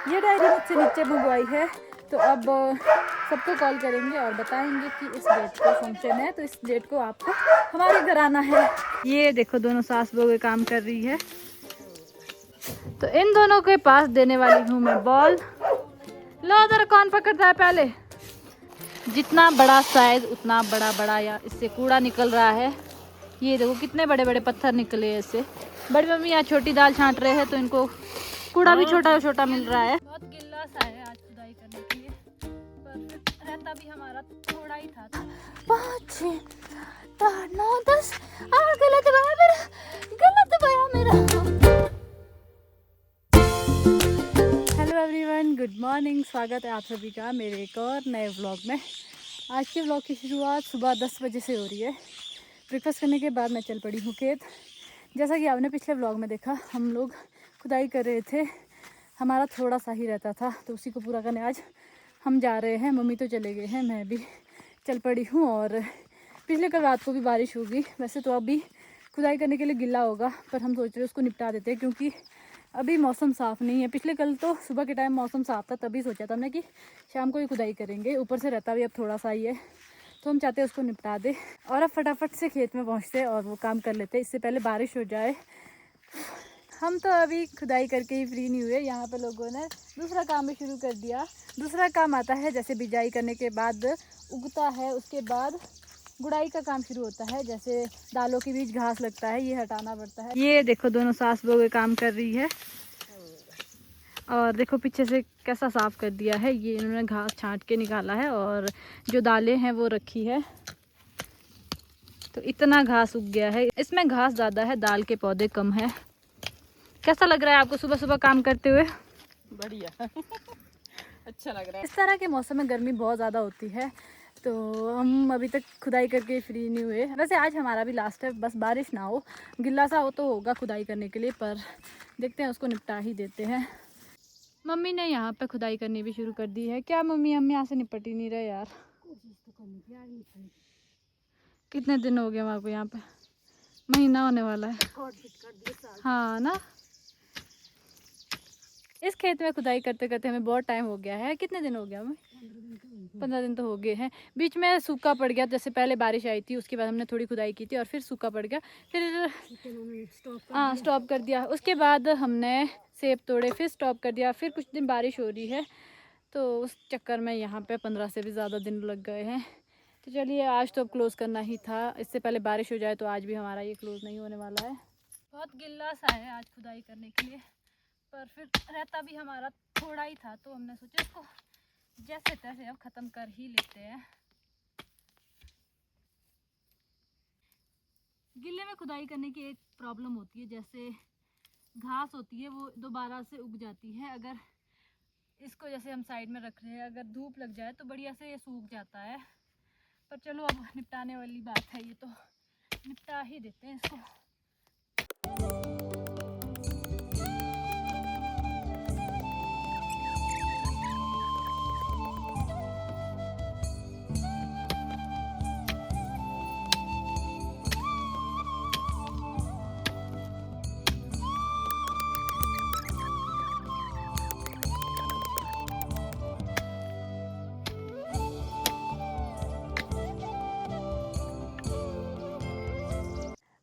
ये डायरी मुझसे नीचे मंगवाई है, तो अब सबको कॉल करेंगे और बताएंगे कि इस डेट को फंक्शन है, तो इस डेट को आपको हमारे घर आना है। ये देखो दोनों सास बहू काम कर रही है, तो इन दोनों के पास देने वाली हूँ मैं बॉल। लो उधर कौन पकड़ता है पहले। जितना बड़ा साइज उतना बड़ा बड़ा या इससे कूड़ा निकल रहा है। ये देखो कितने बड़े बड़े पत्थर निकले हैं इससे। बड़ी मम्मी यहाँ छोटी दाल छांट रहे हैं, तो इनको कूड़ा भी छोटा छोटा मिल रहा है। बहुत गिल्ला सा है आज खुदाई करने के लिए, पर रहता भी हमारा थोड़ा ही था। 5 6 8 9 10 गलत दबाया मेरा। Hello everyone, good morning. स्वागत है आप सभी का मेरे एक और नए व्लॉग में। आज के व्लॉग की शुरुआत सुबह 10 बजे से हो रही है। ब्रेकफास्ट करने के बाद मैं चल पड़ी हूँ खेत। जैसा कि आपने पिछले व्लॉग में देखा, हम लोग खुदाई कर रहे थे। हमारा थोड़ा सा ही रहता था, तो उसी को पूरा करने आज हम जा रहे हैं। मम्मी तो चले गए हैं, मैं भी चल पड़ी हूँ। और पिछले कल रात को भी बारिश होगी। वैसे तो अभी खुदाई करने के लिए गिल्ला होगा, पर हम सोच रहे हैं उसको निपटा देते हैं, क्योंकि अभी मौसम साफ़ नहीं है। पिछले कल तो सुबह के टाइम मौसम साफ़ था, तभी सोचा था हमने कि शाम को ही खुदाई करेंगे। ऊपर से रहता भी अब थोड़ा सा ही है, तो हम चाहते हैं उसको निपटा दे और अब फटाफट से खेत में पहुंचते और वो काम कर लेते, इससे पहले बारिश हो जाए। हम तो अभी खुदाई करके ही फ्री नहीं हुए। यहाँ पे लोगों ने दूसरा काम भी शुरू कर दिया। दूसरा काम आता है, जैसे बिजाई करने के बाद उगता है, उसके बाद गुड़ाई का काम शुरू होता है। जैसे दालों के बीच घास लगता है, ये हटाना पड़ता है। ये देखो दोनों सास बहू काम कर रही है, और देखो पीछे से कैसा साफ कर दिया है। ये इन्होंने घास छांट के निकाला है, और जो दालें हैं वो रखी है, तो इतना घास उग गया है। इसमें घास ज़्यादा है, दाल के पौधे कम है। कैसा लग रहा है आपको सुबह सुबह काम करते हुए? बढ़िया अच्छा लग रहा है। इस तरह के मौसम में गर्मी बहुत ज़्यादा होती है, तो हम अभी तक खुदाई करके फ्री नहीं हुए। वैसे आज हमारा भी लास्ट है, बस बारिश ना हो, गिल्ला सा हो तो होगा खुदाई करने के लिए, पर देखते हैं, उसको निपटा ही देते हैं। मम्मी ने यहाँ पे खुदाई करनी भी शुरू कर दी है। क्या मम्मी, हम यहाँ से निपट ही नहीं रहे यार। कितने दिन हो गए वहाँ को, यहाँ पे महीना होने वाला है। हाँ ना, इस खेत में खुदाई करते करते हमें बहुत टाइम हो गया है। कितने दिन हो गया हमें? 15 दिन तो हो गए हैं। बीच में सूखा पड़ गया, जैसे पहले बारिश आई थी, उसके बाद हमने थोड़ी खुदाई की थी और फिर सूखा पड़ गया, फिर हाँ स्टॉप कर दिया। उसके बाद हमने सेब तोड़े, फिर स्टॉप कर दिया। फिर कुछ दिन बारिश हो रही है, तो उस चक्कर में यहाँ पे 15 से भी ज़्यादा दिन लग गए हैं। तो चलिए, आज तो अब क्लोज़ करना ही था। इससे पहले बारिश हो जाए तो आज भी हमारा ये क्लोज़ नहीं होने वाला है। बहुत गिल्ला सा है आज खुदाई करने के लिए, पर फिर रहता भी हमारा थोड़ा ही था, तो हमने सोचा इसको जैसे तैसे अब ख़त्म कर ही लेते हैं। गिल्ले में खुदाई करने की एक प्रॉब्लम होती है, जैसे घास होती है वो दोबारा से उग जाती है। अगर इसको जैसे हम साइड में रख रहे हैं, अगर धूप लग जाए तो बढ़िया से ये सूख जाता है। पर चलो, अब निपटाने वाली बात है, ये तो निपटा ही देते हैं इसको।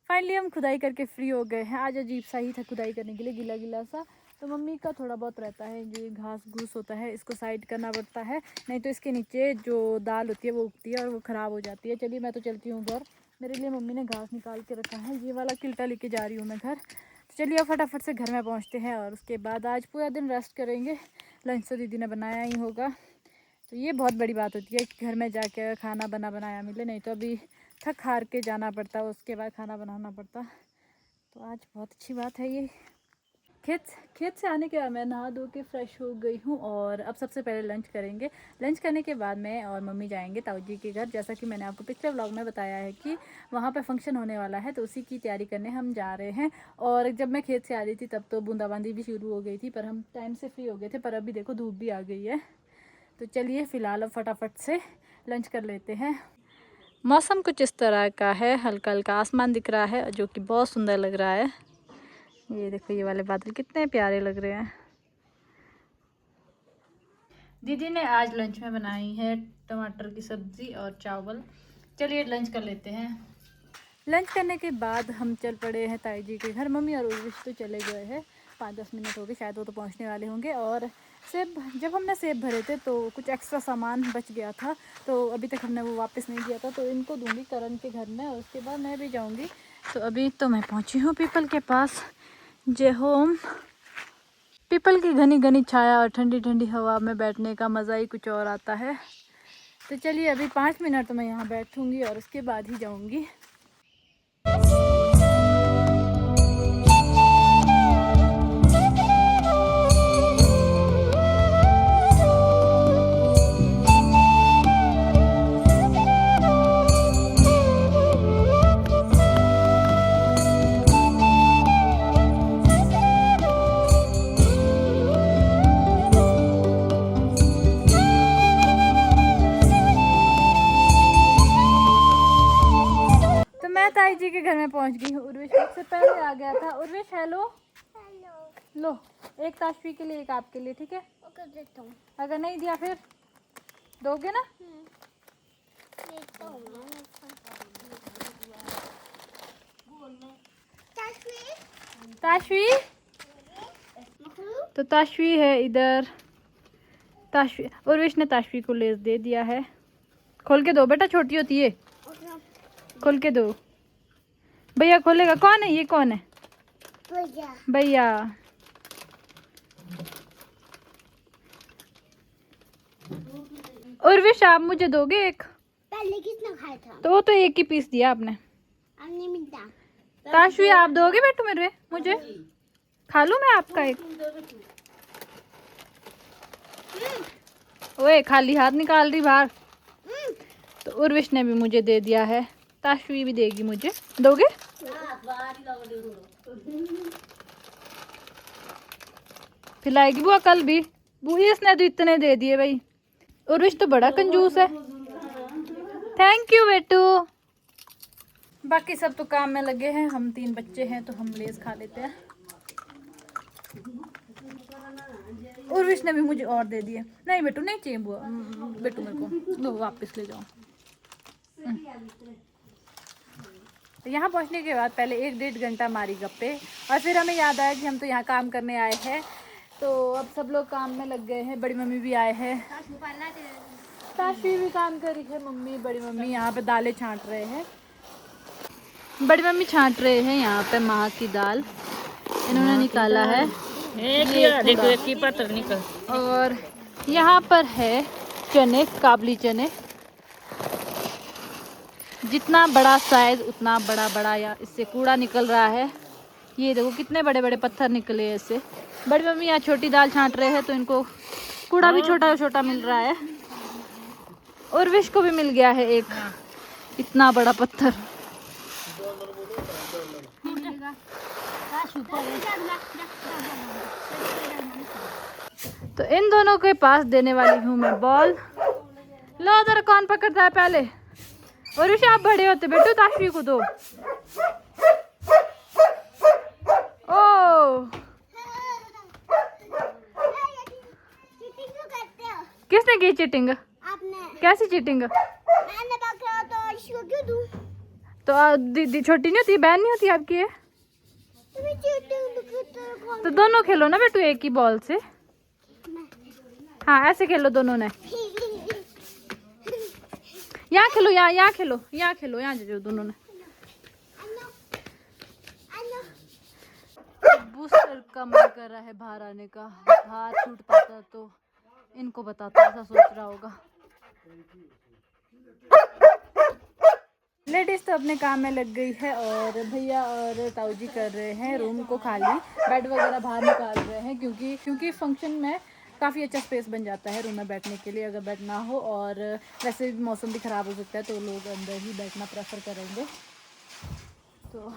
फाइनली हम खुदाई करके फ्री हो गए हैं। आज अजीब सा ही था खुदाई करने के लिए, गिला गिला सा। तो मम्मी का थोड़ा बहुत रहता है, जो घास घूस होता है इसको साइड करना पड़ता है, नहीं तो इसके नीचे जो दाल होती है वो उगती है और वो ख़राब हो जाती है। चलिए, मैं तो चलती हूँ घर। मेरे लिए मम्मी ने घास निकाल के रखा है, ये वाला किल्टा लेके जा रही हूँ मैं घर। तो चलिए अब फटाफट से घर में पहुँचते हैं, और उसके बाद आज पूरा दिन रेस्ट करेंगे। लंच तो दीदी ने बनाया ही होगा, तो ये बहुत बड़ी बात होती है कि घर में जाके खाना बनाया मिले, नहीं तो अभी थक हार के जाना पड़ता, उसके बाद खाना बनाना पड़ता। तो आज बहुत अच्छी बात है ये। खेत से आने के बाद मैं नहा धो के फ्रेश हो गई हूँ, और अब सबसे पहले लंच करेंगे। लंच करने के बाद मैं और मम्मी जाएंगे ताऊ जी के घर। जैसा कि मैंने आपको पिछले व्लॉग में बताया है कि वहाँ पे फंक्शन होने वाला है, तो उसी की तैयारी करने हम जा रहे हैं। और जब मैं खेत से आ रही थी तब तो बूंदाबांदी भी शुरू हो गई थी, पर हम टाइम से फ्री हो गए थे। पर अभी देखो धूप भी आ गई है। तो चलिए फ़िलहाल अब फटाफट से लंच कर लेते हैं। मौसम कुछ इस तरह का है, हल्का हल्का आसमान दिख रहा है, जो कि बहुत सुंदर लग रहा है। ये देखो, ये वाले बादल कितने प्यारे लग रहे हैं। दीदी ने आज लंच में बनाई है टमाटर की सब्जी और चावल। चलिए लंच कर लेते हैं। लंच करने के बाद हम चल पड़े हैं ताई जी के घर। मम्मी और उर्विश तो चले गए हैं, 5-10 मिनट हो गए शायद, वो तो पहुंचने वाले होंगे। और सेब, जब हमने सेब भरे थे तो कुछ एक्स्ट्रा सामान बच गया था, तो अभी तक हमने वो वापस नहीं दिया था, तो इनको दूंगी करण के घर में और उसके बाद मैं भी जाऊंगी। तो अभी तो मैं पहुंची हूँ पीपल के पास। जय होम। पीपल की घनी घनी छाया और ठंडी ठंडी हवा में बैठने का मज़ा ही कुछ और आता है। तो चलिए अभी 5 मिनट तो मैं यहाँ बैठूंगी और उसके बाद ही जाऊंगी। ताई जी के घर में पहुंच गई हूँ। उर्विश मुझसे पहले आ गया था। उर्विश हेलो। हेलो। लो, एक ताशवी के लिए, एक आपके लिए, ठीक है? ओके, देता हूँ। अगर नहीं दिया फिर दोगे ना? ताशवी तो ताशवी है इधर। ताशवी, उर्विश ने ताशवी को लेस दे दिया है। खोल के दो बेटा, छोटी होती है, खोल के दो। भैया खोलेगा। कौन है ये, कौन है? भैया। उर्विश आप मुझे दोगे एक? पहले किसने खाया था? तो वो तो एक ही पीस दिया आपने। हमने मिलता। ताशवी आप दोगे बेटू मेरे, मुझे? खा लूं मैं आपका एक? ओए, खाली हाथ निकाल रही बाहर। तो उर्विश ने भी मुझे दे दिया है, ताशवी भी देगी मुझे। दोगे? खिलाएगी बुआ कल भी। बुआ इसने तो इतने दे दिए भाई। उर्विश तो बड़ा कंजूस है। थैंक यू बेटू। बाकी सब तो काम में लगे हैं। हम 3 बच्चे हैं तो हम लेस खा लेते हैं। उर्विश ने भी मुझे और दे दिए। नहीं बेटू, नहीं चाहिए बुआ, बेटू मेरे को लो, वापस ले जाओ। तो यहाँ पहुँचने के बाद पहले 1-1.5 घंटा मारी गप्पे और फिर हमें याद आया कि हम तो यहाँ काम करने आए हैं, तो अब सब लोग काम में लग गए हैं। बड़ी मम्मी भी आए हैं, ताशवी भी काम कर रही है। मम्मी, बड़ी मम्मी यहाँ पे दालें छांट रहे हैं। बड़ी मम्मी छांट रहे हैं यहाँ पे माह की दाल, इन्होंने निकाला है। देखो एक की पत्र निकल। और यहाँ पर है चने, काबली चने। जितना बड़ा साइज उतना बड़ा बड़ा या इससे कूड़ा निकल रहा है। ये देखो कितने बड़े बड़े पत्थर निकले हैं इससे। बड़ी मम्मी यहाँ छोटी दाल छांट रहे हैं तो इनको कूड़ा भी छोटा छोटा मिल रहा है। उर्विश को भी मिल गया है एक इतना बड़ा पत्थर। तो इन दोनों के पास देने वाली हूँ मैं बॉल। लो उधर कौन पकड़ता है पहले? उर्विश आप बड़े होते बेटू, ताशवी को दो। ओ, किसने की चीटिंग? आपने। कैसी चीटिंग? मैंने पकड़ा तो इसको क्यों दूं? तो दीदी छोटी नहीं होती, बहन नहीं होती आपकी है? तुम्हें चीटिंग तो दोनों खेलो ना बेटू एक ही बॉल से। हाँ ऐसे खेलो दोनों ने। यहाँ खेलो, यहाँ खेलो, यहाँ खेलो, यहाँ जाओ दोनों ने। बूस्टर का मन कर रहा है बाहर आने का। हाथ छूट पाता तो इनको बताता, ऐसा सोच रहा होगा। लेडीज तो अपने काम में लग गई है और भैया और ताऊ जी कर रहे हैं रूम को खाली। बेड वगैरह बाहर निकाल रहे हैं क्योंकि फंक्शन में काफ़ी अच्छा स्पेस बन जाता है रूम में बैठने के लिए, अगर बेड ना हो। और वैसे भी मौसम भी ख़राब हो सकता है तो लोग अंदर ही बैठना प्रेफर करेंगे। तो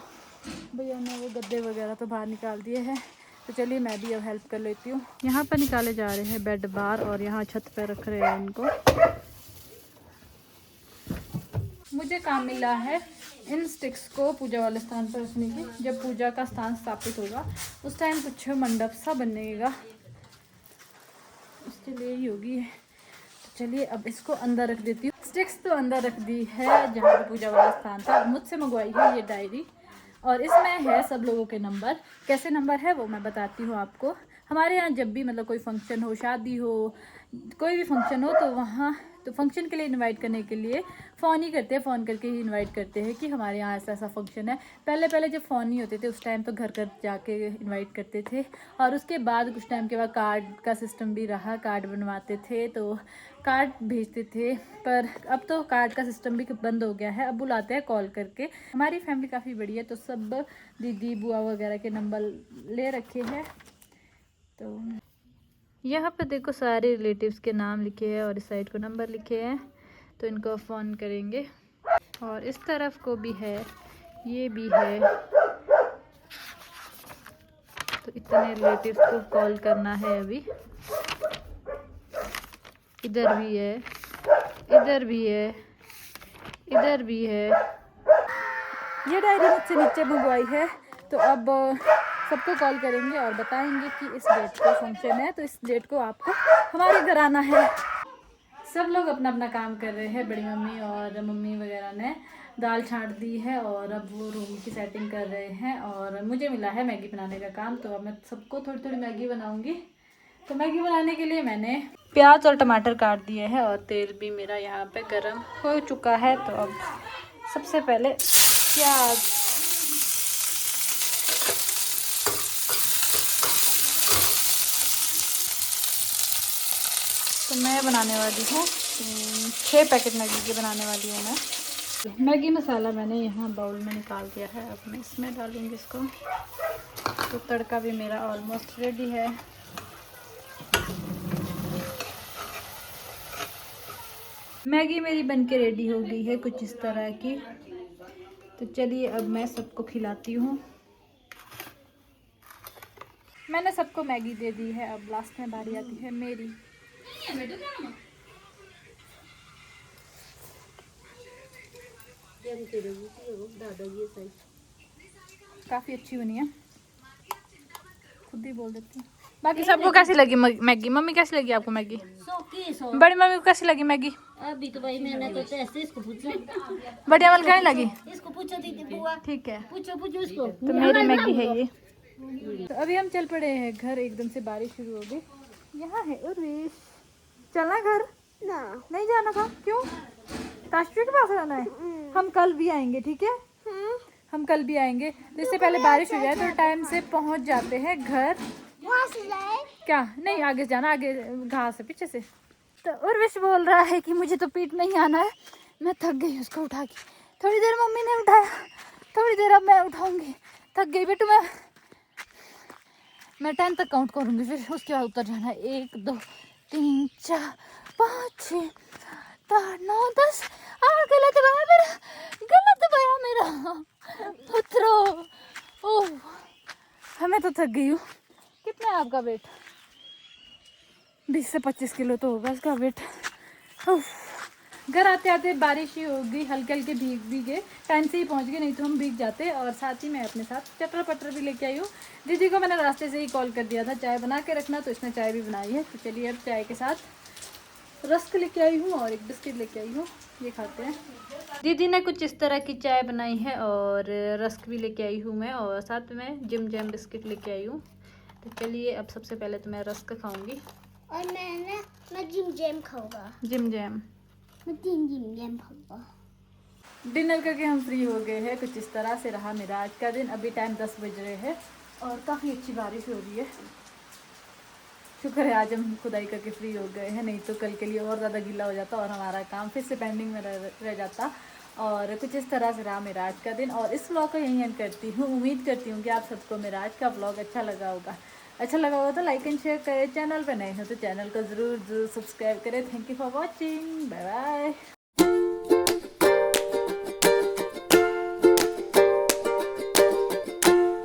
भैया ने वो गद्दे वगैरह तो बाहर निकाल दिए हैं। तो चलिए मैं भी अब हेल्प कर लेती हूँ। यहाँ पर निकाले जा रहे हैं बेड बार और यहाँ छत पर रख रहे हैं इनको। मुझे काम मिला है इन स्टिक्स को पूजा वाले स्थान पर रखने की। जब पूजा का स्थान स्थापित होगा उस टाइम कुछ मंडप सा बनेगा, उस चलिए यही होगी। तो चलिए अब इसको अंदर रख देती हूँ। स्टिक्स तो अंदर रख दी है जहाँ पे पूजा वाला स्थान था। मुझसे मंगवाई है ये डायरी और इसमें है सब लोगों के नंबर। कैसे नंबर है वो मैं बताती हूँ आपको। हमारे यहाँ जब भी मतलब कोई फंक्शन हो, शादी हो, कोई भी फंक्शन हो तो वहाँ तो फंक्शन के लिए इनवाइट करने के लिए फ़ोन ही करते हैं। फ़ोन करके ही इनवाइट करते हैं कि हमारे यहाँ ऐसा ऐसा फंक्शन है। पहले पहले जब फ़ोन नहीं होते थे उस टाइम तो घर घर जाके इनवाइट करते थे और उसके बाद कुछ टाइम के बाद कार्ड का सिस्टम भी रहा। कार्ड बनवाते थे तो कार्ड भेजते थे, पर अब तो कार्ड का सिस्टम भी बंद हो गया है। अब बुलाते हैं कॉल करके। हमारी फैमिली काफ़ी बड़ी है तो सब दीदी बुआ वगैरह के नंबर ले रखे हैं। तो यहाँ पे देखो सारे रिलेटिव्स के नाम लिखे हैं और इस साइड को नंबर लिखे हैं, तो इनको फ़ोन करेंगे। और इस तरफ को भी है, ये भी है, तो इतने रिलेटिव्स को कॉल करना है अभी। इधर भी है, इधर भी है, इधर भी है। ये डायरी मुझसे नीचे मंगवाई है तो अब सबको कॉल करेंगे और बताएंगे कि इस डेट को फंक्शन है तो इस डेट को आपको हमारे घर आना है। सब लोग अपना अपना काम कर रहे हैं। बड़ी मम्मी और मम्मी वगैरह ने दाल छांट दी है और अब वो रूम की सेटिंग कर रहे हैं और मुझे मिला है मैगी बनाने का काम। तो अब मैं सबको थोड़ी थोड़ी मैगी बनाऊंगी। तो मैगी बनाने के लिए मैंने प्याज और टमाटर काट दिए हैं और तेल भी मेरा यहाँ पे गर्म हो चुका है। तो अब सबसे पहले प्याज, तो मैं बनाने वाली हूँ 6 पैकेट मैगी के बनाने वाली हूँ मैं। मैगी मसाला मैंने यहाँ बाउल में निकाल दिया है। अब मैं इसमें डालूँगी इसको। तो तड़का भी मेरा ऑलमोस्ट रेडी है। मैगी मेरी बनके रेडी हो गई है कुछ इस तरह की। तो चलिए अब मैं सबको खिलाती हूँ। मैंने सबको मैगी दे दी है। अब लास्ट में बारी आती है मेरी। काफ़ी अच्छी बनी है, खुद ही बोल देती हूँ। बाकी सबको कैसी लगी मैगी? मम्मी कैसी लगी आपको मैगी? बड़ी मम्मी को कैसी लगी मैगी? अभी तो भाई मैंने तो टेस्ट इसको पूछा। बढ़िया वाली कैसी लगी? इसको पूछो दीदी बुआ। ठीक है, पूछो इसको। तो मेरी मैगी है ये। तो अभी हम चल पड़े हैं घर। एकदम से बारिश शुरू हो गई। यहाँ है उर्वेश। चलना घर? ना नहीं जाना था, क्यों? ताशवी के पास रहना है। हम कल भी आएंगे, ठीक है? हम कल भी आएंगे। तो इससे पहले बारिश हो जाए तो टाइम से पहुंच जाते हैं घर। वहाँ से जाए क्या नहीं, आगे से जाना, आगे घास है पीछे से। तो उर्विश बोल रहा है कि मुझे तो पीट नहीं आना है, मैं थक गई उसको उठा के। थोड़ी देर मम्मी ने उठाया, थोड़ी देर अब मैं उठाऊंगी। थक गई बेटू मैं 10 तक काउंट करूंगी, फिर उसके बाद उतर जाना है। 1 2 3 4 5 6 7 8 9 10। गलत दबाया मेरा पुत्रो। ओह हमें तो थक गई हूँ। कितना है आपका वेट? 20 से 25 किलो तो होगा इसका वेट। घर आते आते बारिश ही हो गई, हल्के हल्के भीग गए। टाइम से ही पहुंच गए, नहीं तो हम भीग जाते। और साथ ही मैं अपने साथ चटर पटर भी लेके आई हूँ। दीदी को मैंने रास्ते से ही कॉल कर दिया था चाय बना के रखना, तो इसने चाय भी बनाई है। तो चलिए अब चाय के साथ रस्क लेके आई हूँ और एक बिस्किट लेके आई हूँ, ये खाते हैं। दीदी ने कुछ इस तरह की चाय बनाई है और रस्क भी लेके आई हूँ मैं, और साथ में जिम जैम बिस्किट लेके आई हूँ। तो चलिए अब सबसे पहले तो मैं रस्क खाऊंगी और मैं जिम जैम खाऊंगा। जिम जैम मैं 3 जिम जैम खाऊंगा। डिनर करके हम फ्री हो गए हैं। कुछ इस तरह से रहा मेरा आज का दिन। अभी टाइम 10 बज रहे हैं और काफ़ी अच्छी बारिश हो रही है। शुक्र है आज हम खुदाई करके फ्री हो गए हैं, नहीं तो कल के लिए और ज़्यादा गीला हो जाता और हमारा काम फिर से पेंडिंग में रह जाता। और कुछ इस तरह से रहा मेरा आज का दिन। और इस व्लॉग को यहीं एंड करती हूँ। उम्मीद करती हूँ कि आप सबको मेरा आज का व्लॉग अच्छा लगा होगा। अच्छा लगा होगा तो लाइक एंड शेयर करें। चैनल पर नए हो तो चैनल को ज़रूर सब्सक्राइब करें। Thank you for watching. Bye bye.